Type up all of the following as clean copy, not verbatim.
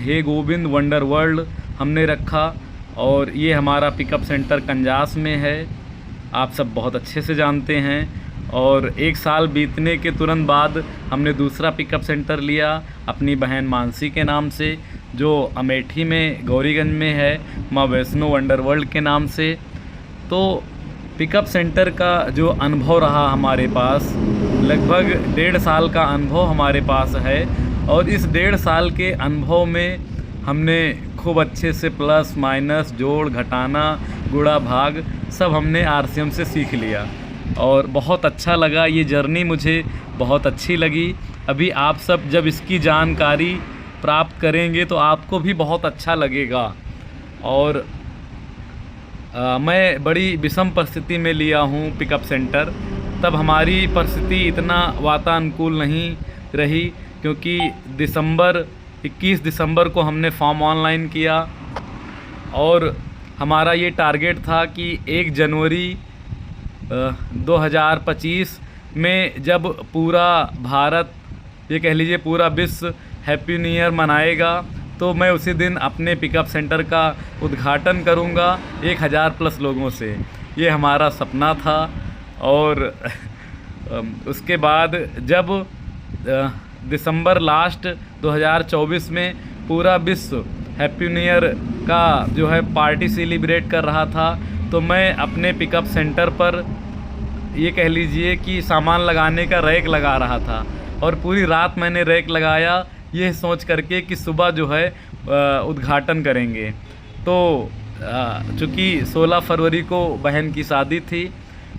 हे Govind wonder world हमने रखा। और ये हमारा पिकअप सेंटर कंजास में है, आप सब बहुत अच्छे से जानते हैं। और 1 साल बीतने के तुरंत बाद हमने दूसरा पिकअप सेंटर लिया अपनी बहन मानसी के नाम से, जो अमेठी में गौरीगंज में है, माँ वैष्णो वंडर वर्ल्ड के नाम से। तो पिकअप सेंटर का जो अनुभव रहा हमारे पास, लगभग 1.5 साल का अनुभव हमारे पास है। और इस 1.5 साल के अनुभव में हमने खूब अच्छे से प्लस माइनस जोड़ घटाना गुणा भाग सब हमने आरसीएम से सीख लिया और बहुत अच्छा लगा। ये जर्नी मुझे बहुत अच्छी लगी। अभी आप सब जब इसकी जानकारी प्राप्त करेंगे तो आपको भी बहुत अच्छा लगेगा। और मैं बड़ी विषम परिस्थिति में लिया हूँ पिकअप सेंटर। तब हमारी परिस्थिति इतना वातानुकूल नहीं रही, क्योंकि 21 दिसंबर को हमने फॉर्म ऑनलाइन किया और हमारा ये टारगेट था कि 1 जनवरी 2025 में जब पूरा भारत, ये कह लीजिए पूरा विश्व हैप्पी न्यू ईयर मनाएगा, तो मैं उसी दिन अपने पिकअप सेंटर का उद्घाटन करूंगा 1000+ लोगों से। ये हमारा सपना था। और उसके बाद जब दिसंबर लास्ट 2024 में पूरा विश्व हैप्पी न्यू ईयर का जो है पार्टी सेलिब्रेट कर रहा था, तो मैं अपने पिकअप सेंटर पर ये कह लीजिए कि सामान लगाने का रैक लगा रहा था। और पूरी रात मैंने रैक लगाया ये सोच करके कि सुबह जो है उद्घाटन करेंगे। तो चूँकि 16 फरवरी को बहन की शादी थी,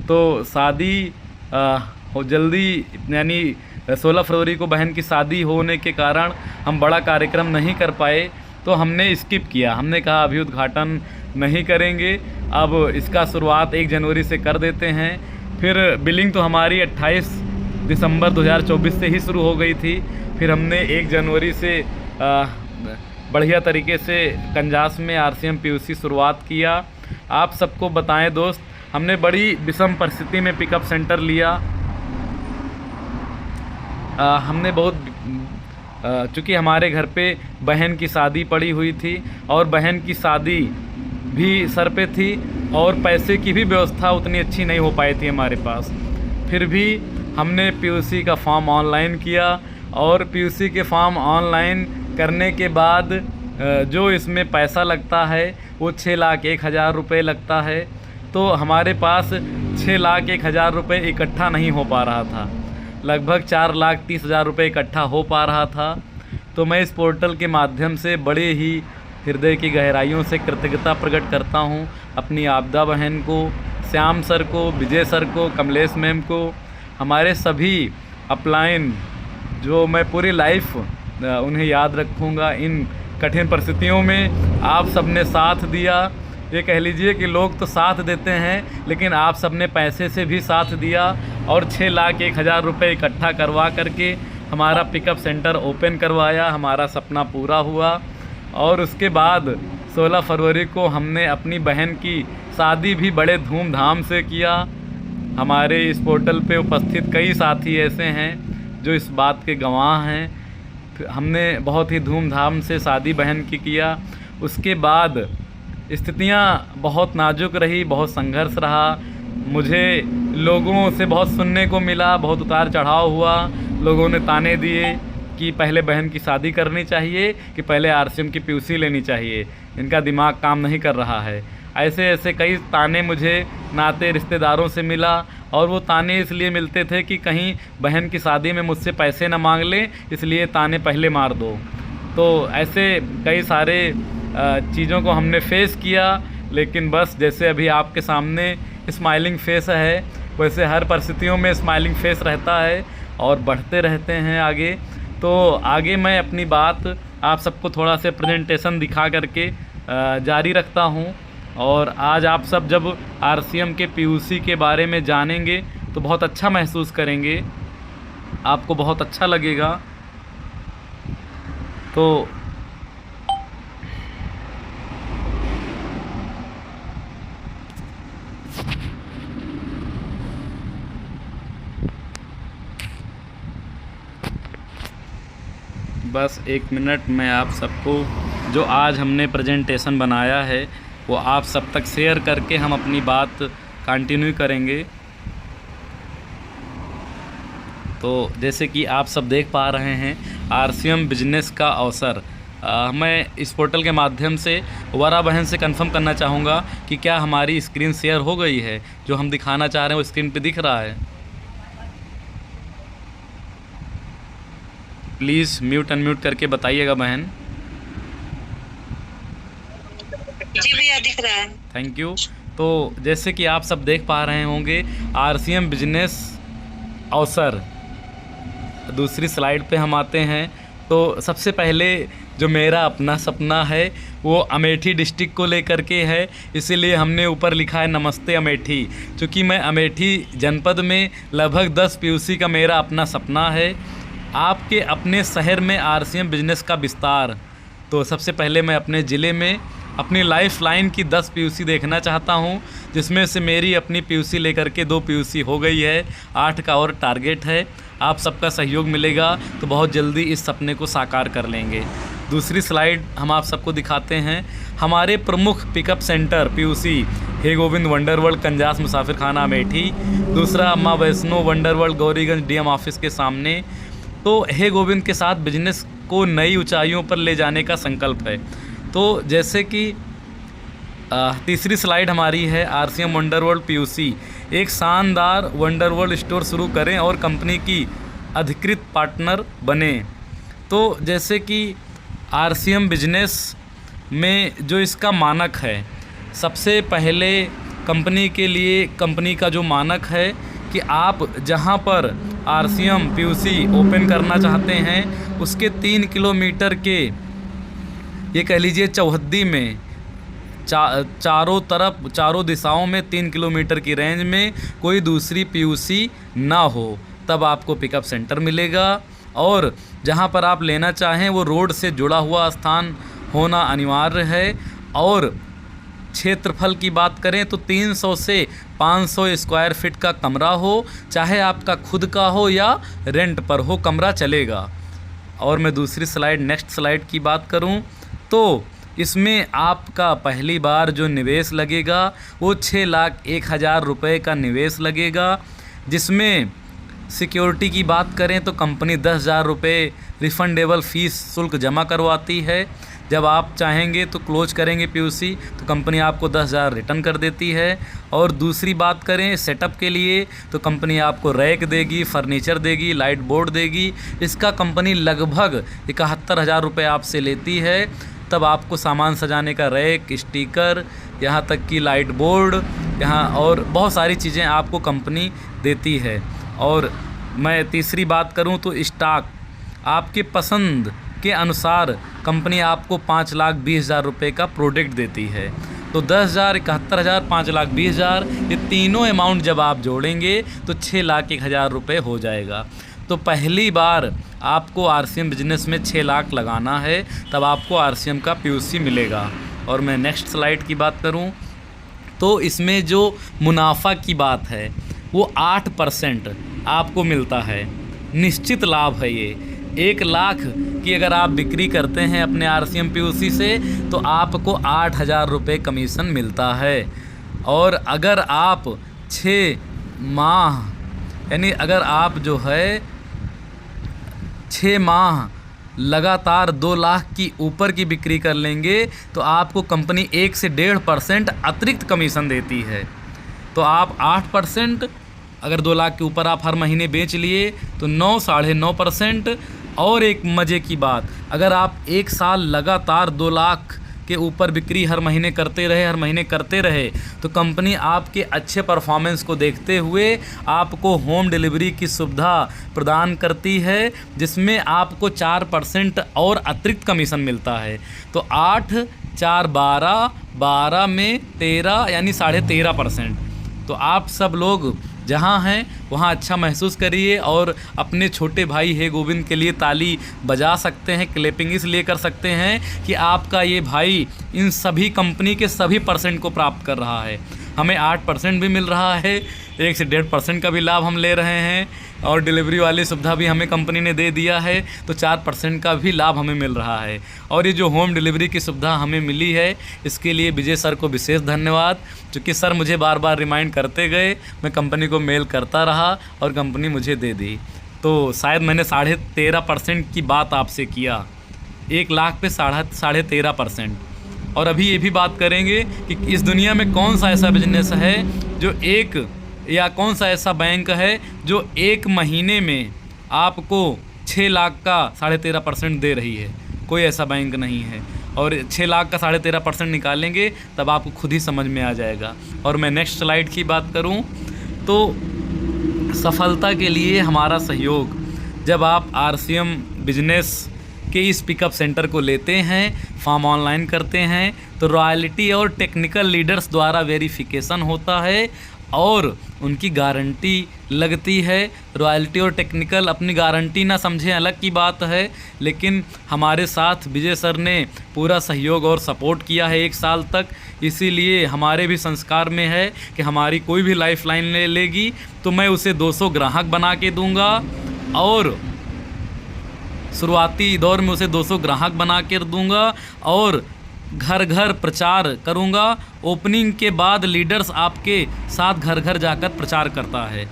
तो शादी जल्दी, यानी 16 फरवरी को बहन की शादी होने के कारण हम बड़ा कार्यक्रम नहीं कर पाए, तो हमने स्किप किया। हमने कहा अभी उद्घाटन नहीं करेंगे, अब इसका शुरुआत 1 जनवरी से कर देते हैं। फिर बिलिंग तो हमारी 28 दिसंबर 2024 से ही शुरू हो गई थी। फिर हमने 1 जनवरी से बढ़िया तरीके से कंजास में आरसीएम पीयूसी शुरुआत किया। आप सबको बताएं दोस्त, हमने बड़ी विषम परिस्थिति में पिकअप सेंटर लिया। हमने बहुत चूँकि हमारे घर पे बहन की शादी पड़ी हुई थी और बहन की शादी भी सर पे थी और पैसे की भी व्यवस्था उतनी अच्छी नहीं हो पाई थी हमारे पास। फिर भी हमने पीयूसी का फॉर्म ऑनलाइन किया और पीयूसी के फॉर्म ऑनलाइन करने के बाद जो इसमें पैसा लगता है वो 6,01,000 रुपये लगता है। तो हमारे पास 6,01,000 रुपये इकट्ठा नहीं हो पा रहा था, लगभग 4,30,000 रुपये इकट्ठा हो पा रहा था। तो मैं इस पोर्टल के माध्यम से बड़े ही हृदय की गहराइयों से कृतज्ञता प्रकट करता हूँ अपनी आपदा बहन को, श्याम सर को, विजय सर को, कमलेश मैम को, हमारे सभी अपलाइन जो मैं पूरी लाइफ उन्हें याद रखूँगा। इन कठिन परिस्थितियों में आप सबने साथ दिया। ये कह लीजिए कि लोग तो साथ देते हैं, लेकिन आप सबने पैसे से भी साथ दिया और 6,01,000 रुपये इकट्ठा करवा करके हमारा पिकअप सेंटर ओपन करवाया। हमारा सपना पूरा हुआ। और उसके बाद 16 फरवरी को हमने अपनी बहन की शादी भी बड़े धूमधाम से किया। हमारे इस पोर्टल पे उपस्थित कई साथी ऐसे हैं जो इस बात के गवाह हैं। हमने बहुत ही धूमधाम से शादी बहन की किया। उसके बाद स्थितियां बहुत नाजुक रही, बहुत संघर्ष रहा। मुझे लोगों से बहुत सुनने को मिला, बहुत उतार चढ़ाव हुआ। लोगों ने ताने दिए कि पहले बहन की शादी करनी चाहिए कि पहले आरसीएम की पीयूसी लेनी चाहिए, इनका दिमाग काम नहीं कर रहा है। ऐसे ऐसे कई ताने मुझे नाते रिश्तेदारों से मिला। और वो ताने इसलिए मिलते थे कि कहीं बहन की शादी में मुझसे पैसे न मांग लें, इसलिए ताने पहले मार दो। तो ऐसे कई सारे चीज़ों को हमने फेस किया। लेकिन बस जैसे अभी आपके सामने स्माइलिंग फेस है, वैसे हर परिस्थितियों में स्माइलिंग फेस रहता है और बढ़ते रहते हैं आगे। तो आगे मैं अपनी बात आप सबको थोड़ा सा प्रेजेंटेशन दिखा करके जारी रखता हूँ। और आज आप सब जब आरसीएम के पीयूसी के बारे में जानेंगे तो बहुत अच्छा महसूस करेंगे, आपको बहुत अच्छा लगेगा। तो बस 1 मिनट, मैं आप सबको जो आज हमने प्रेजेंटेशन बनाया है वो आप सब तक शेयर करके हम अपनी बात कंटिन्यू करेंगे। तो जैसे कि आप सब देख पा रहे हैं, आरसीएम बिजनेस का अवसर, मैं इस पोर्टल के माध्यम से वरा बहन से कंफर्म करना चाहूँगा कि क्या हमारी स्क्रीन शेयर हो गई है। जो हम दिखाना चाह रहे हैं वो स्क्रीन पे दिख रहा है। प्लीज़ म्यूट अनम्यूट करके बताइएगा बहन। जी भैया दिख रहा है। Thank you. तो जैसे कि आप सब देख पा रहे होंगे, आरसीएम बिजनेस अवसर, दूसरी स्लाइड पे हम आते हैं। तो सबसे पहले जो मेरा अपना सपना है वो अमेठी डिस्ट्रिक्ट को लेकर के है, इसीलिए हमने ऊपर लिखा है नमस्ते अमेठी। क्योंकि मैं अमेठी जनपद में लगभग 10 पीयूसी का मेरा अपना सपना है, आपके अपने शहर में आरसीएम बिजनेस का विस्तार। तो सबसे पहले मैं अपने ज़िले में अपनी लाइफ लाइन की 10 पीयूसी देखना चाहता हूं, जिसमें से मेरी अपनी पीयूसी लेकर के 2 पीयूसी हो गई है, 8 का और टारगेट है। आप सबका सहयोग मिलेगा तो बहुत जल्दी इस सपने को साकार कर लेंगे। दूसरी स्लाइड हम आप सबको दिखाते हैं। हमारे प्रमुख पिकअप सेंटर पीयूसी हे गोविंद वंडरवर्ल्ड कंजास मुसाफिर खाना अमेठी, दूसरा अम्मा वैष्णो वंडरवर्ल्ड गौरीगंज डीएम ऑफिस के सामने। तो हे गोविंद के साथ बिजनेस को नई ऊंचाइयों पर ले जाने का संकल्प है। तो जैसे कि तीसरी स्लाइड हमारी है आरसीएम वंडरवर्ल्ड पीयूसी, एक शानदार वंडरवर्ल्ड स्टोर शुरू करें और कंपनी की अधिकृत पार्टनर बने। तो जैसे कि आरसीएम बिजनेस में जो इसका मानक है, सबसे पहले कंपनी के लिए कंपनी का जो मानक है कि आप जहां पर आरसीएम पीयूसी ओपन करना चाहते हैं उसके 3 किलोमीटर के, ये कह लीजिए चौहद्दी में, चारों तरफ, चारों दिशाओं में 3 किलोमीटर की रेंज में कोई दूसरी पीयूसी ना हो, तब आपको पिकअप सेंटर मिलेगा। और जहां पर आप लेना चाहें वो रोड से जुड़ा हुआ स्थान होना अनिवार्य है। और क्षेत्रफल की बात करें तो 300 से 500 स्क्वायर फीट का कमरा हो, चाहे आपका खुद का हो या रेंट पर हो, कमरा चलेगा। और मैं दूसरी स्लाइड, नेक्स्ट स्लाइड की बात करूं तो इसमें आपका पहली बार जो निवेश लगेगा वो 6,01,000 रुपये का निवेश लगेगा, जिसमें सिक्योरिटी की बात करें तो कंपनी 10,000 रुपये रिफंडेबल फ़ीस शुल्क जमा करवाती है। जब आप चाहेंगे तो क्लोज करेंगे पीयूसी तो कंपनी आपको 10,000 रिटर्न कर देती है। और दूसरी बात करें सेटअप के लिए तो कंपनी आपको रैक देगी, फर्नीचर देगी, लाइट बोर्ड देगी। इसका कंपनी लगभग 71,000 रुपये आपसे लेती है। तब आपको सामान सजाने का रैक, स्टिकर, यहाँ तक कि लाइट बोर्ड, यहाँ और बहुत सारी चीज़ें आपको कंपनी देती है। और मैं तीसरी बात करूँ तो स्टॉक आपके पसंद के अनुसार कंपनी आपको 5,20,000 रुपये का प्रोडक्ट देती है। तो 10,000, 71,000, 5,20,000 ये तीनों अमाउंट जब आप जोड़ेंगे तो 6,01,000 रुपये हो जाएगा। तो पहली बार आपको आरसीएम बिजनेस में 6 लाख लगाना है, तब आपको आरसीएम का पीयूसी मिलेगा। और मैं नेक्स्ट स्लाइड की बात करूं तो इसमें जो मुनाफा की बात है वो 8% आपको मिलता है। निश्चित लाभ है ये। 1 लाख की अगर आप बिक्री करते हैं अपने आरसीएम पीयूसी से तो आपको 8,000 रुपये कमीशन मिलता है। और अगर आप 6 माह, यानी अगर आप जो है 6 माह लगातार 2 लाख की ऊपर की बिक्री कर लेंगे तो आपको कंपनी 1 से 1.5% अतिरिक्त कमीशन देती है। तो आप 8%, अगर 2 लाख के ऊपर आप हर महीने बेच लिए तो 9, 9.5%। और एक मज़े की बात, अगर आप 1 साल लगातार 2 लाख के ऊपर बिक्री हर महीने करते रहे तो कंपनी आपके अच्छे परफॉर्मेंस को देखते हुए आपको होम डिलीवरी की सुविधा प्रदान करती है, जिसमें आपको 4% और अतिरिक्त कमीशन मिलता है। तो 8, 4, 12, 12 में 13 यानी 13.5%। तो आप सब लोग जहां हैं वहाँ अच्छा महसूस करिए और अपने छोटे भाई हे गोविंद के लिए ताली बजा सकते हैं, क्लैपिंग इसलिए कर सकते हैं कि आपका ये भाई इन सभी कंपनी के सभी परसेंट को प्राप्त कर रहा है। हमें 8% भी मिल रहा है, 1 से 1.5% का भी लाभ हम ले रहे हैं और डिलीवरी वाली सुविधा भी हमें कंपनी ने दे दिया है, तो 4% का भी लाभ हमें मिल रहा है। और ये जो होम डिलीवरी की सुविधा हमें मिली है, इसके लिए विजय सर को विशेष धन्यवाद, क्योंकि सर मुझे बार बार रिमाइंड करते गए, मैं कंपनी को मेल करता रहा और कंपनी मुझे दे दी। तो शायद मैंने 13.5% की बात आपसे किया, 1 लाख पे 13.5%। और अभी ये भी बात करेंगे कि इस दुनिया में कौन सा ऐसा बिजनेस है जो या कौन सा ऐसा बैंक है जो 1 महीने में आपको 6 लाख का 13.5% दे रही है। कोई ऐसा बैंक नहीं है। और 6 लाख का 13.5% निकालेंगे तब आपको खुद ही समझ में आ जाएगा। और मैं नेक्स्ट स्लाइड की बात करूं तो सफलता के लिए हमारा सहयोग, जब आप RCM बिजनेस के इस पिकअप सेंटर को लेते हैं, फॉर्म ऑनलाइन करते हैं, तो रॉयल्टी और टेक्निकल लीडर्स द्वारा वेरिफिकेशन होता है और उनकी गारंटी लगती है। रॉयल्टी और टेक्निकल अपनी गारंटी ना समझें अलग की बात है, लेकिन हमारे साथ विजय सर ने पूरा सहयोग और सपोर्ट किया है 1 साल तक। इसीलिए हमारे भी संस्कार में है कि हमारी कोई भी लाइफ लाइन लेगी तो मैं उसे 200 ग्राहक बना के दूंगा और शुरुआती दौर में उसे 200 ग्राहक बना कर दूंगा और घर घर प्रचार करूंगा। ओपनिंग के बाद लीडर्स आपके साथ घर घर जाकर प्रचार करता है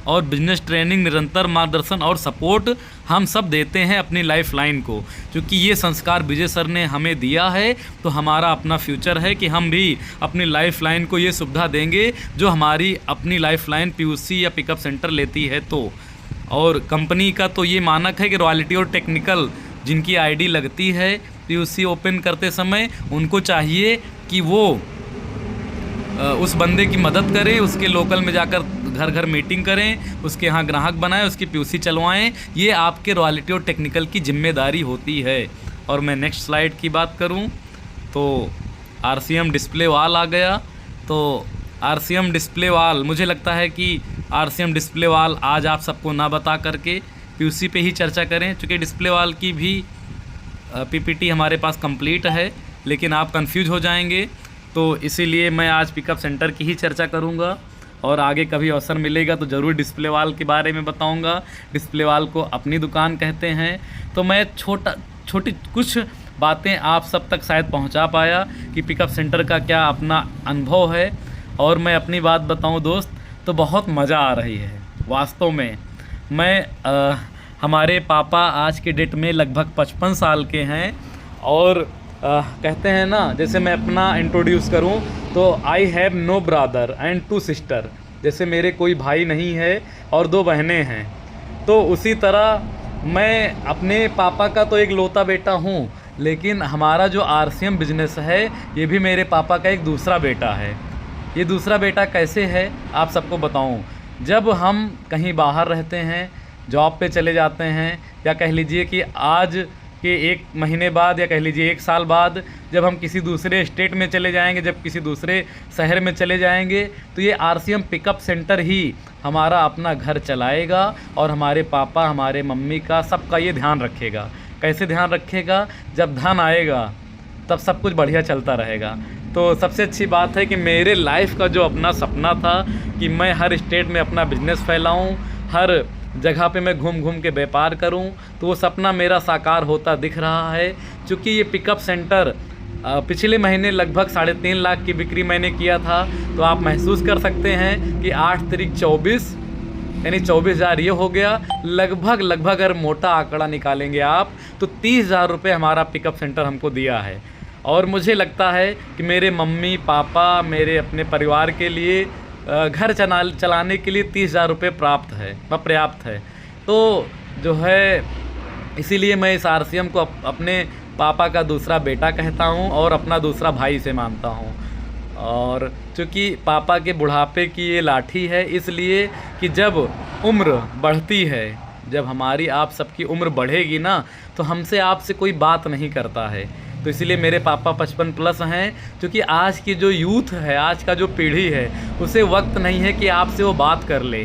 और बिजनेस ट्रेनिंग, निरंतर मार्गदर्शन और सपोर्ट हम सब देते हैं अपनी लाइफ लाइन को, क्योंकि ये संस्कार विजय सर ने हमें दिया है। तो हमारा अपना फ्यूचर है कि हम भी अपनी लाइफ लाइन को ये सुविधा देंगे जो हमारी अपनी लाइफ लाइन PUC या पिकअप सेंटर लेती है। तो और कंपनी का तो ये मानक है कि रॉयल्टी और टेक्निकल जिनकी ID लगती है PUC ओपन करते समय, उनको चाहिए कि वो उस बंदे की मदद करें, उसके लोकल में जाकर घर घर मीटिंग करें, उसके यहाँ ग्राहक बनाएं, उसकी PUC चलवाएं। ये आपके रॉयल्टी और टेक्निकल की जिम्मेदारी होती है। और मैं नेक्स्ट स्लाइड की बात करूं तो RCM डिस्प्ले वाल आ गया। तो RCM डिस्प्ले वाल, मुझे लगता है कि RCM डिस्प्ले वाल आज आप सबको ना बता करके PUC पे ही चर्चा करें, क्योंकि डिस्प्ले वाल की भी PPT हमारे पास कंप्लीट है, लेकिन आप कंफ्यूज हो जाएंगे। तो इसीलिए मैं आज पिकअप सेंटर की ही चर्चा करूंगा और आगे कभी अवसर मिलेगा तो ज़रूर डिस्प्ले वाल के बारे में बताऊंगा। डिस्प्ले वाल को अपनी दुकान कहते हैं। तो मैं छोटी कुछ बातें आप सब तक शायद पहुंचा पाया कि पिकअप सेंटर का क्या अपना अनुभव है। और मैं अपनी बात बताऊं दोस्त, तो बहुत मज़ा आ रही है वास्तव में। मैं हमारे पापा आज के डेट में लगभग 55 साल के हैं और कहते हैं ना, जैसे मैं अपना इंट्रोड्यूस करूं तो I have no brother and 2 sister, जैसे मेरे कोई भाई नहीं है और 2 बहनें हैं। तो उसी तरह मैं अपने पापा का तो एक लौता बेटा हूं, लेकिन हमारा जो RCM बिजनेस है ये भी मेरे पापा का एक दूसरा बेटा है। ये दूसरा बेटा कैसे है आप सबको बताऊं। जब हम कहीं बाहर रहते हैं, जॉब पे चले जाते हैं, या कह लीजिए कि आज के 1 महीने बाद या कह लीजिए 1 साल बाद जब हम किसी दूसरे स्टेट में चले जाएंगे, जब किसी दूसरे शहर में चले जाएंगे, तो ये RCM पिकअप सेंटर ही हमारा अपना घर चलाएगा और हमारे पापा, हमारे मम्मी का, सबका ये ध्यान रखेगा। कैसे ध्यान रखेगा? जब धन आएगा तब सब कुछ बढ़िया चलता रहेगा। तो सबसे अच्छी बात है कि मेरे लाइफ का जो अपना सपना था कि मैं हर स्टेट में अपना बिजनेस फैलाऊं, हर जगह पे मैं घूम घूम के व्यापार करूं, तो वो सपना मेरा साकार होता दिख रहा है। क्योंकि ये पिकअप सेंटर पिछले महीने लगभग 3.5 लाख की बिक्री मैंने किया था। तो आप महसूस कर सकते हैं कि 8 तारीख 24 यानी 24,000 ये हो गया। लगभग अगर मोटा आंकड़ा निकालेंगे आप तो 30,000 रुपये हमारा पिकअप सेंटर हमको दिया है। और मुझे लगता है कि मेरे मम्मी पापा, मेरे अपने परिवार के लिए घर चलाने के लिए 30,000 रुपये पर्याप्त है। तो जो है, इसीलिए मैं इस RCM को अपने पापा का दूसरा बेटा कहता हूँ और अपना दूसरा भाई से मानता हूँ। और चूँकि पापा के बुढ़ापे की ये लाठी है, इसलिए कि जब उम्र बढ़ती है, जब हमारी आप सबकी उम्र बढ़ेगी ना, तो हमसे आपसे कोई बात नहीं करता है। तो इसीलिए मेरे पापा 55+ हैं, क्योंकि आज की जो यूथ है, आज का जो पीढ़ी है, उसे वक्त नहीं है कि आपसे वो बात कर ले।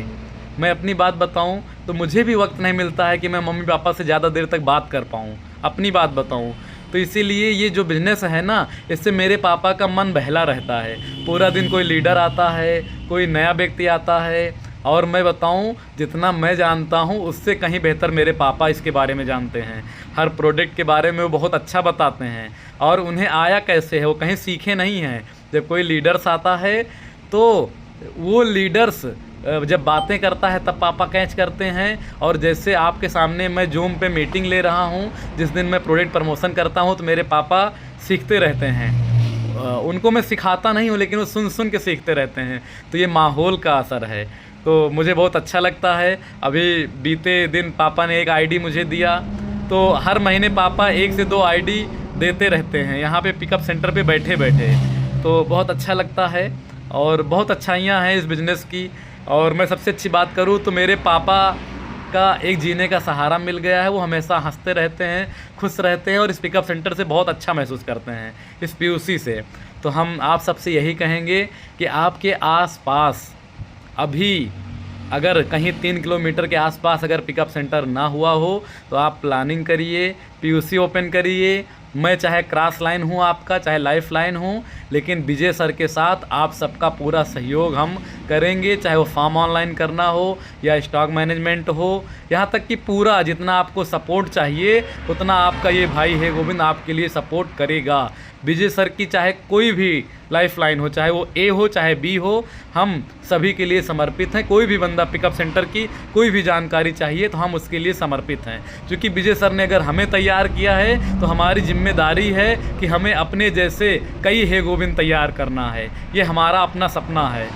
मैं अपनी बात बताऊं तो मुझे भी वक्त नहीं मिलता है कि मैं मम्मी पापा से ज़्यादा देर तक बात कर पाऊं, अपनी बात बताऊं। तो इसीलिए ये जो बिज़नेस है ना, इससे मेरे पापा का मन बहला रहता है। पूरा दिन कोई लीडर आता है, कोई नया व्यक्ति आता है, और मैं बताऊं जितना मैं जानता हूं उससे कहीं बेहतर मेरे पापा इसके बारे में जानते हैं। हर प्रोडक्ट के बारे में वो बहुत अच्छा बताते हैं, और उन्हें आया कैसे है वो कहीं सीखे नहीं हैं। जब कोई लीडर्स आता है तो वो लीडर्स जब बातें करता है तब पापा कैच करते हैं। और जैसे आपके सामने मैं जूम पे मीटिंग ले रहा हूँ, जिस दिन मैं प्रोडक्ट प्रमोशन करता हूँ, तो मेरे पापा सीखते रहते हैं। उनको मैं सिखाता नहीं हूँ, लेकिन वो सुन सुन के सीखते रहते हैं। तो ये माहौल का असर है, तो मुझे बहुत अच्छा लगता है। अभी बीते दिन पापा ने एक आईडी मुझे दिया, तो हर महीने पापा 1 से 2 आईडी देते रहते हैं यहाँ पे पिकअप सेंटर पे बैठे बैठे। तो बहुत अच्छा लगता है, और बहुत अच्छाइयाँ हैं इस बिज़नेस की। और मैं सबसे अच्छी बात करूँ तो मेरे पापा का एक जीने का सहारा मिल गया है। वो हमेशा हंसते रहते हैं, खुश रहते हैं, और इस पिकअप सेंटर से बहुत अच्छा महसूस करते हैं, इस पीयूसी से। तो हम आप सबसे यही कहेंगे कि आपके आसपास अभी अगर कहीं 3 किलोमीटर के आसपास अगर पिकअप सेंटर ना हुआ हो तो आप प्लानिंग करिए, पीयूसी ओपन करिए। मैं चाहे क्रॉस लाइन हूँ आपका, चाहे लाइफ लाइन हूँ, लेकिन विजय सर के साथ आप सबका पूरा सहयोग हम करेंगे। चाहे वो फार्म ऑनलाइन करना हो या स्टॉक मैनेजमेंट हो, यहाँ तक कि पूरा जितना आपको सपोर्ट चाहिए उतना आपका ये भाई है गोविंद आपके लिए सपोर्ट करेगा। विजय सर की चाहे कोई भी लाइफ लाइन हो, चाहे वो ए हो चाहे बी हो, हम सभी के लिए समर्पित हैं। कोई भी बंदा पिकअप सेंटर की कोई भी जानकारी चाहिए तो हम उसके लिए समर्पित हैं। क्योंकि विजय सर ने अगर हमें तैयार किया है तो हमारी जिम्मेदारी है कि हमें अपने जैसे कई है गोविंद तैयार करना है। ये हमारा अपना सपना है।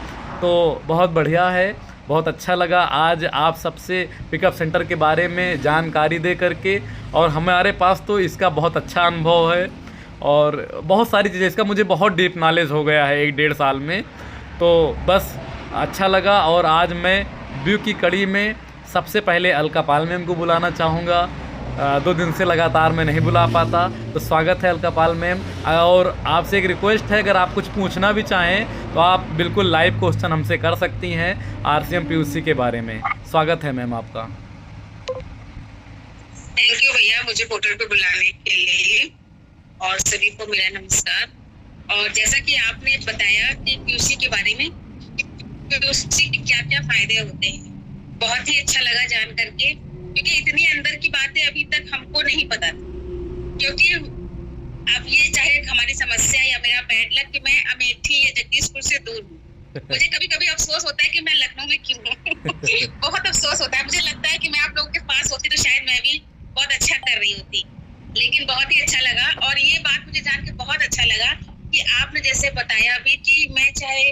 तो बहुत बढ़िया है, बहुत अच्छा लगा आज आप सबसे पिकअप सेंटर के बारे में जानकारी दे करके। और हमारे पास तो इसका बहुत अच्छा अनुभव है, और बहुत सारी चीज़ें, इसका मुझे बहुत डीप नॉलेज हो गया है 1-1.5 साल में। तो बस अच्छा लगा। और आज मैं व्यू की कड़ी में सबसे पहले अलका पाल मैम को बुलाना चाहूँगा। 2 दिन से लगातार मैं नहीं बुला पाता, तो स्वागत है अलका पाल मैम। और आपसे एक रिक्वेस्ट है, अगर आप कुछ पूछना भी चाहें तो आप बिल्कुल लाइव क्वेश्चन हमसे कर सकती हैं RCM पीयूसी के बारे में। स्वागत है मैम आपका। थैंक यू भैया मुझे पोर्टल पे बुलाने के लिए, और सभी को मेरा नमस्कार। और जैसा कि आपने बताया कि पीयूसी के बारे में, पीयूसी के क्या क्या फायदे होते हैं, बहुत ही अच्छा लगा जान करके, क्योंकि इतनी अंदर की बातें अभी तक हमको नहीं पता थी। क्योंकि अब ये चाहे हमारी समस्या या मेरा बैड लक कि मैं अमेठी या जगदीशपुर से दूर हूँ, मुझे कभी कभी अफसोस होता है कि मैं लखनऊ में क्यों हूँ। बहुत अफसोस होता है। मुझे लगता है कि मैं आप लोगों के पास होती तो शायद मैं भी बहुत अच्छा कर रही होती। लेकिन बहुत ही अच्छा लगा, और ये बात मुझे जान के बहुत अच्छा लगा कि आपने जैसे बताया अभी कि मैं चाहे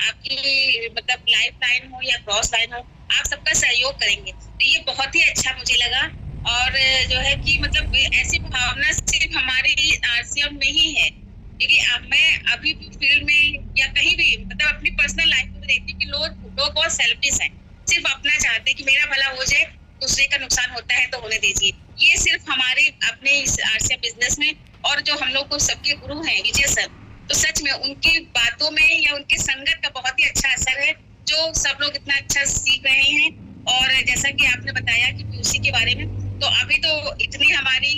आपकी मतलब लाइफ लाइन हो या क्रॉस लाइन हो, आप सबका सहयोग करेंगे। तो ये बहुत ही अच्छा मुझे लगा। और जो है कि मतलब ऐसी भावना सिर्फ हमारी RCM में ही है, क्योंकि मैं अभी भी फील्ड में या कहीं भी मतलब अपनी पर्सनल लाइफ में देखती हूँ कि लोग बहुत सेल्फिश हैं, सिर्फ अपना चाहते हैं कि मेरा भला हो जाए, दूसरे का नुकसान होता है तो होने दीजिए। ये सिर्फ हमारे अपने इस RCM बिजनेस में, और जो हम लोग को सबके गुरु हैं विजय सर, तो सच में उनकी बातों में या उनकी संगत का बहुत ही अच्छा असर है, जो सब लोग इतना अच्छा सीख रहे हैं। और जैसा कि आपने बताया कि पीयूसी के बारे में, तो अभी तो इतनी हमारी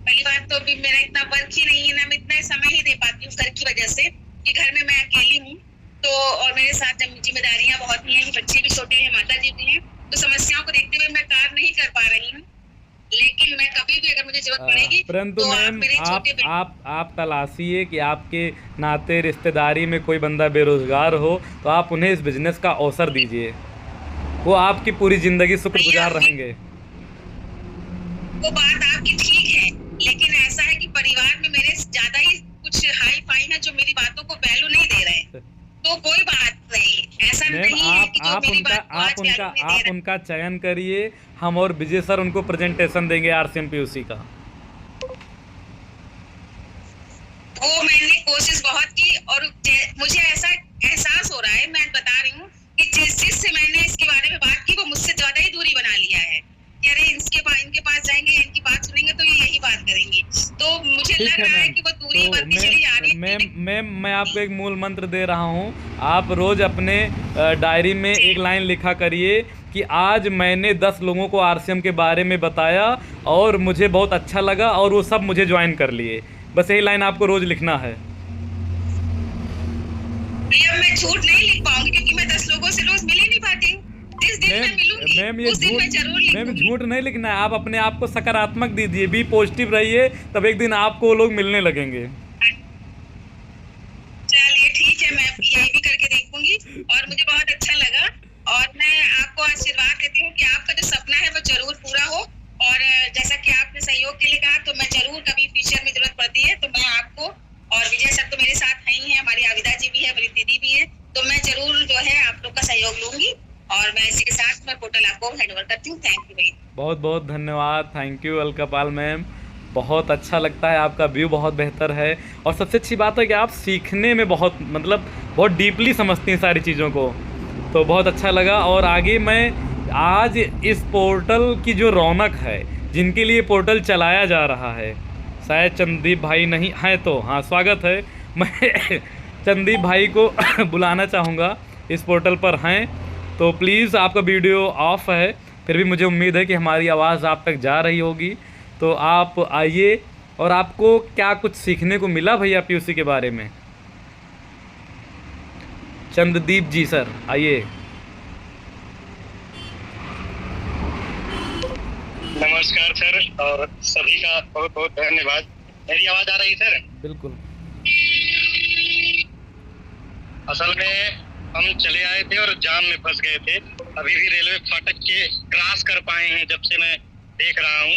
पहली बात तो अभी मेरा इतना वर्क ही नहीं है ना, मैं इतना समय ही दे पाती हूँ घर की वजह से कि घर में मैं अकेली हूँ। तो और मेरे साथ जिम्मेदारियां बहुत ही हैं, बच्चे भी छोटे हैं, माता जी भी हैं, तो समस्याओं को देखते हुए मैं कार्य नहीं कर पा रही हूँ। लेकिन मैं कभी भी अगर मुझे जरूरत पड़ेगी परंतु तो मैम आप तलाशिए कि आपके नाते रिश्तेदारी में कोई बंदा बेरोजगार हो तो आप उन्हें इस बिजनेस का अवसर दीजिए, वो आपकी पूरी जिंदगी शुक्रगुजार रहेंगे। वो बात आपकी ठीक है, लेकिन ऐसा है कि परिवार में मेरे ज्यादा ही कुछ हाई फाई है जो मेरी बातों को वैल्यू नहीं दे रहे हैं। तो कोई बात नहीं, ऐसा नहीं है कि जो मेरी बात को आज वैल्यू नहीं दे रहे। आप उनका चयन करिए, हम और विजय सर उनको प्रेजेंटेशन देंगे RCM पीयूसी का। वो मैंने कोशिश बहुत की, और मुझे ऐसा एहसास हो रहा है, मैं बता रही हूँ कि जिससे मैंने इसके बारे में बात की वो मुझसे ज्यादा ही दूरी बना लिया है कि अरे इनके पास जाएंगे, इनकी बात सुनेंगे तो ये यही बात करेंगे। तो मुझे लग रहा है कि वो दूरी बढ़ती चली जा रही है। मैं आपको एक मूल मंत्र दे रहा हूँ, आप रोज अपने डायरी में एक लाइन लिखा करिए कि आज मैंने 10 लोगों को RCM के बारे में बताया और मुझे बहुत अच्छा लगा और वो सब मुझे ज्वाइन कर लिए। बस यही लाइन आपको रोज़ लिखना है। भैया मैं झूठ नहीं लिख पाऊंगी क्योंकि मैं 10 लोगों से रोज मिल ही नहीं पाती हूँ। जिस दिन मैं मिलूंगी मैम ये उस दिन मैं जरूर मैम लिखूंगी। झूठ नहीं लिखना है, आप अपने आप को सकारात्मक दीजिए, बी पॉजिटिव रहिए, तब एक दिन आपको वो लोग मिलने लगेंगे। चलिए ठीक है, मैं यही भी करके देखूंगी और मुझे बहुत अच्छा लगा और मैं आपको आशीर्वाद देती हूँ कि आपका जो सपना है वो जरूर पूरा हो। और जैसा कि आपने सहयोग के लिए कहा, तो मैं जरूर कभी फ्यूचर में जरूरत पड़ती है तो मैं आपको, और विजय सर तो मेरे साथ ही हैं, हमारी आविदा जी भी है, मेरी दीदी भी है, तो मैं जरूर जो है आप लोग का सहयोग लूंगी। और मैं इसी के साथ मैं पोर्टल आपको हैंडओवर करती हूँ। थैंक यू भैया। बहुत बहुत धन्यवाद, थैंक यू अलकापाल मैम। बहुत अच्छा लगता है, आपका व्यू बहुत बेहतर है और सबसे अच्छी बात है कि आप सीखने में बहुत बहुत डीपली समझती हैं सारी चीज़ों को, तो बहुत अच्छा लगा। और आगे मैं आज इस पोर्टल की जो रौनक है, जिनके लिए पोर्टल चलाया जा रहा है, शायद चंदीप भाई नहीं हैं तो हाँ स्वागत है, मैं चंदीप भाई को बुलाना चाहूँगा, इस पोर्टल पर हैं तो प्लीज़। आपका वीडियो ऑफ है, फिर भी मुझे उम्मीद है कि हमारी आवाज़ आप तक जा रही होगी, तो आप आइए। और आपको क्या कुछ सीखने को मिला भैया PUC के बारे में? चंद्रदीप जी सर आइए। नमस्कार सर, और सभी का बहुत बहुत धन्यवाद। मेरी आवाज आ रही है सर? बिल्कुल। असल में हम चले आए थे और जाम में फंस गए थे, अभी भी रेलवे फाटक के क्रॉस कर पाए हैं जब से मैं देख रहा हूँ,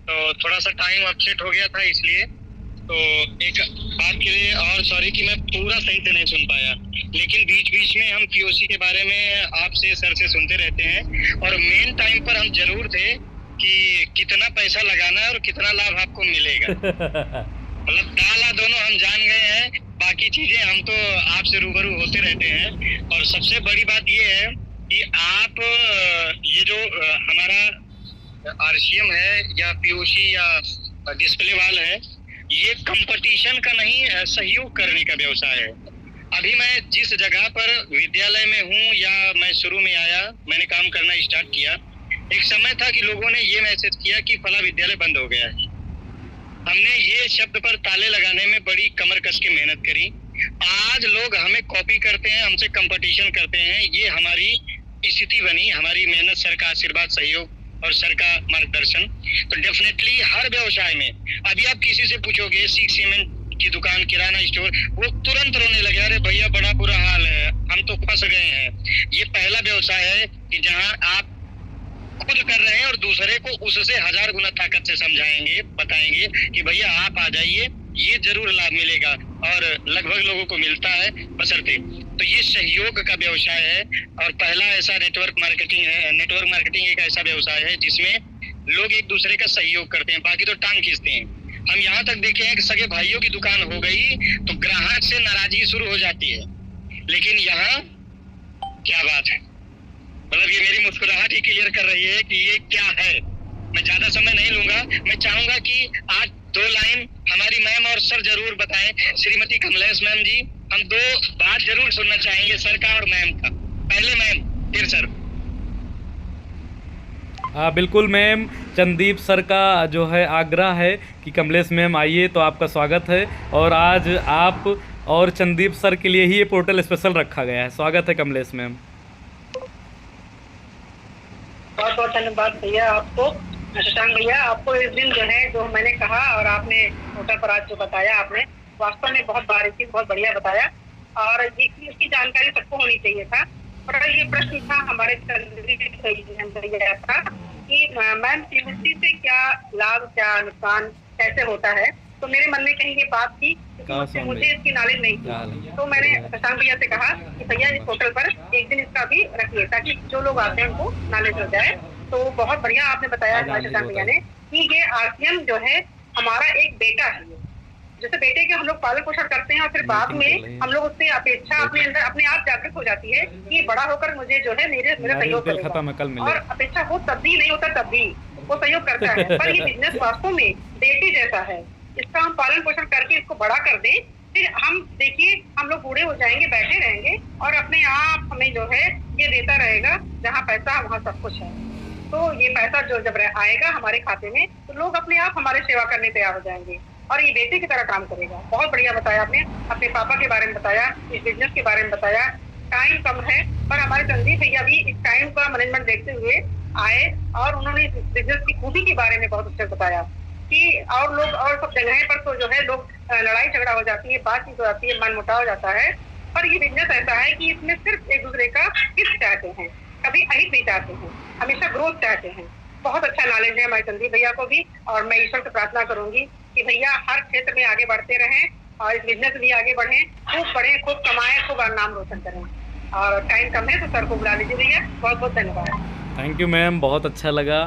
तो थोड़ा सा टाइम अपसेट हो गया था, इसलिए तो एक बात के लिए और सॉरी कि मैं पूरा सही से नहीं सुन पाया, लेकिन बीच बीच में हम PUC के बारे में आपसे सर से सुनते रहते हैं और मेन टाइम पर हम जरूर थे कि कितना पैसा लगाना है और कितना लाभ आपको मिलेगा। मतलब डाला दोनों हम जान गए हैं, बाकी चीजें हम तो आपसे रूबरू होते रहते हैं। और सबसे बड़ी बात ये है कि आप ये जो हमारा RCM है या PUC या डिस्प्ले वाल है, ये कंपटीशन का नहीं, सहयोग करने का व्यवसाय है। अभी मैं जिस जगह पर विद्यालय में हूँ या मैं शुरू में आया, मैंने काम करना स्टार्ट किया, एक समय था कि लोगों ने ये मैसेज किया कि फला विद्यालय बंद हो गया है। हमने ये शब्द पर ताले लगाने में बड़ी कमर कस के मेहनत करी। आज लोग हमें कॉपी करते हैं, हमसे कंपटीशन करते हैं, ये हमारी स्थिति बनी। हमारी मेहनत, सर का आशीर्वाद, सहयोग और सर का मार्गदर्शन, तो डेफिनेटली हर व्यवसाय में, अभी आप किसी से पूछोगे सिक सीमेंट की दुकान, किराना स्टोर, वो तुरंत रोने लगे, अरे भैया बड़ा बुरा हाल है, हम तो फंस गए हैं। ये पहला व्यवसाय है कि जहां आप खुद कर रहे हैं और दूसरे को उससे 1000 गुना ताकत से समझाएंगे, बताएंगे कि भैया आप आ जाइए, ये जरूर लाभ मिलेगा, और लगभग लोगों को मिलता है बशर्ते। तो ये सहयोग का व्यवसाय है और पहला ऐसा नेटवर्क मार्केटिंग है। नेटवर्क मार्केटिंग एक ऐसा व्यवसाय है जिसमें लोग एक दूसरे का सहयोग करते हैं, बाकी तो टांग खींचते हैं। हम यहाँ तक देखे हैं कि सगे भाइयों की दुकान हो गई तो ग्राहक से नाराजगी शुरू हो जाती है, लेकिन यहाँ क्या बात है, मतलब ये मेरी मुस्कुराहट ही क्लियर कर रही है कि ये क्या है। मैं ज्यादा समय नहीं लूंगा, मैं चाहूंगा कि आज 2 लाइन हमारी मैम और सर जरूर बताएं। श्रीमती कमलेश मैम जी, हम 2 बात जरूर सुनना चाहेंगे सर का और मैम का। पहले मैम, फिर सर। हाँ बिल्कुल मैम, चंदीप सर का जो है आग्रह है कि कमलेश मैम आइए, तो आपका स्वागत है। और आज आप और चंदीप सर के लिए ही ये पोर्टल स्पेशल रखा गया है। स्वागत है कमलेश मैम। बहुत बहुत धन्यवाद भैया आपको, शशांक भैया आपको। इस दिन जो है, जो मैंने कहा और आपने पोर्टल पर आज जो बताया, आपने वास्तव में बहुत बारीकी, बहुत बढ़िया बताया, और ये इसकी जानकारी सबको होनी चाहिए था। और ये प्रश्न था हमारे भैया था कि मैम PUC से क्या लाभ, क्या नुकसान, कैसे होता है, तो मेरे मन में कहीं ये बात थी, मुझे इसकी नॉलेज नहीं थी। तो मैंने शशांक भैया से कहा कि भैया इस पोर्टल पर एक दिन इसका भी रखिए ताकि जो लोग आते हैं उनको नॉलेज हो जाए। तो बहुत बढ़िया आपने बताया शशांक भैया ने कि ये RCM जो है हमारा एक बेटा है। जैसे बेटे के हम लोग पालन पोषण करते हैं और फिर बाद में हम लोग उससे अपेक्षा अपने अंदर अपने आप जागृत हो जाती है कि बड़ा होकर मुझे जो है मेरा सहयोग करेगा, और अपेक्षा हो तब भी, नहीं होता तब भी वो सहयोग करता है। पर ये बिजनेस वास्तव में बेटी जैसा है, इसका हम पालन पोषण करके इसको बड़ा कर दें फिर हम देखिए हम लोग बूढ़े हो जाएंगे, बैठे रहेंगे और अपने आप हमें जो है ये देता रहेगा, जहाँ पैसा वहाँ सब कुछ है। तो ये पैसा जो जब आएगा हमारे खाते में तो लोग अपने आप हमारे सेवा करने तैयार हो जाएंगे और ये बेटे की तरह काम करेगा। बहुत बढ़िया बताया आपने, अपने पापा के बारे में बताया, इस बिजनेस के बारे में बताया। टाइम कम है पर हमारे संदीप भैया भी इस टाइम का मैनेजमेंट देखते हुए आए और उन्होंने इस बिजनेस की खूबी के बारे में बहुत अच्छे बताया कि और लोग और सब जगह पर तो जो है लोग लड़ाई झगड़ा हो जाती है, बातचीत हो जाती है, मन मुटाव हो जाता है। पर ये बिजनेस ऐसा है कि इसमें सिर्फ एक दूसरे का हित चाहते हैं, कभी अहित नहीं चाहते हैं, हमेशा ग्रोथ चाहते हैं। बहुत अच्छा नॉलेज है हमारे संदीप भैया को भी और मैं ईश्वर से प्रार्थना करूंगी कि भैया हर क्षेत्र में आगे बढ़ते रहें और इस बिजनेस में भी आगे बढ़ें, खूब बढ़ें, खूब कमाएं, खूब नाम रोशन करें। और टाइम कम है तो सर को बुला लीजिए भैया। बहुत बहुत धन्यवाद। थैंक यू मैम, बहुत अच्छा लगा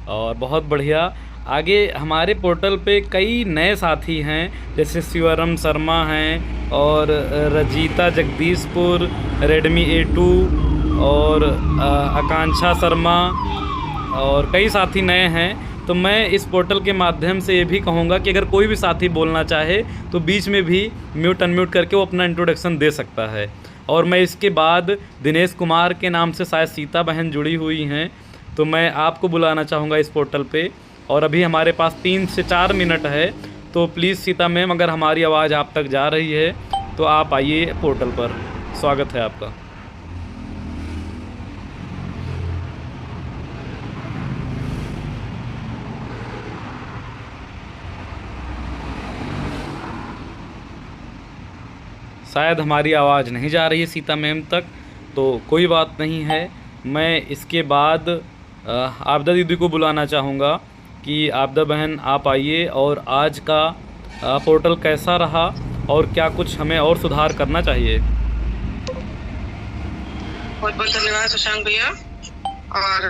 और बहुत बढ़िया। आगे हमारे पोर्टल पे कई नए साथी हैं, जैसे शिवरम शर्मा हैं और रजीता जगदीशपुर, रेडमी A2 और आकांक्षा शर्मा और कई साथी नए हैं। तो मैं इस पोर्टल के माध्यम से ये भी कहूँगा कि अगर कोई भी साथी बोलना चाहे तो बीच में भी म्यूट अनम्यूट करके वो अपना इंट्रोडक्शन दे सकता है। और मैं इसके बाद दिनेश कुमार के नाम से शायद सीता बहन जुड़ी हुई हैं, तो मैं आपको बुलाना चाहूँगा इस पोर्टल पे। और अभी हमारे पास 3 से 4 मिनट है, तो प्लीज़ सीता मैम अगर हमारी आवाज़ आप तक जा रही है तो आप आइए पोर्टल पर, स्वागत है आपका। शायद हमारी आवाज़ नहीं जा रही है सीता मैम तक, तो कोई बात नहीं है। मैं इसके बाद आपदा दीदी को बुलाना चाहूँगा कि आपदा बहन आप आइए और आज का पोर्टल कैसा रहा और क्या कुछ हमें और सुधार करना चाहिए। बहुत बहुत धन्यवाद शशांक भैया। और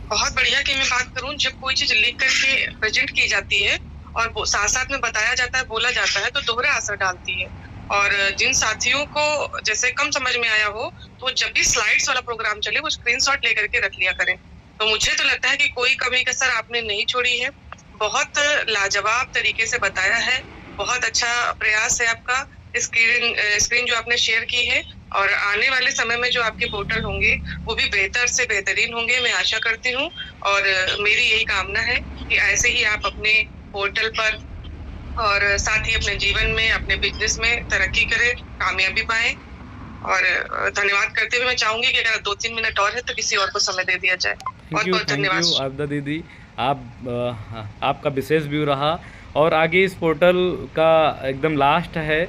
बहुत बढ़िया कि मैं बात करूं, जब कोई चीज लिख करके प्रेजेंट की जाती है और साथ साथ में बताया जाता है, बोला जाता है, तो दोहरा असर डालती है। और जिन साथियों को जैसे कम समझ में आया हो तो जब भी स्लाइड्स वाला प्रोग्राम चले वो स्क्रीनशॉट लेकर के रख लिया करें। तो मुझे तो लगता है कि कोई कमी कसर आपने नहीं छोड़ी है, बहुत लाजवाब तरीके से बताया है, बहुत अच्छा प्रयास है आपका। स्क्रीन जो आपने शेयर की है और आने वाले समय में जो आपके पोर्टल होंगे वो भी बेहतर से बेहतरीन होंगे, मैं आशा करती हूँ। और मेरी यही कामना है कि ऐसे ही आप अपने पोर्टल पर और साथ ही अपने जीवन में, अपने बिजनेस में तरक्की करें, कामयाबी पाएं। और धन्यवाद करते हुए मैं चाहूंगी कि अगर 2-3 मिनट और है तो किसी और को समय दे दिया जाए। बहुत बहुत धन्यवाद। थैंक यू आपदा दीदी, आपका विशेष व्यू रहा। और आगे इस पोर्टल का एकदम लास्ट है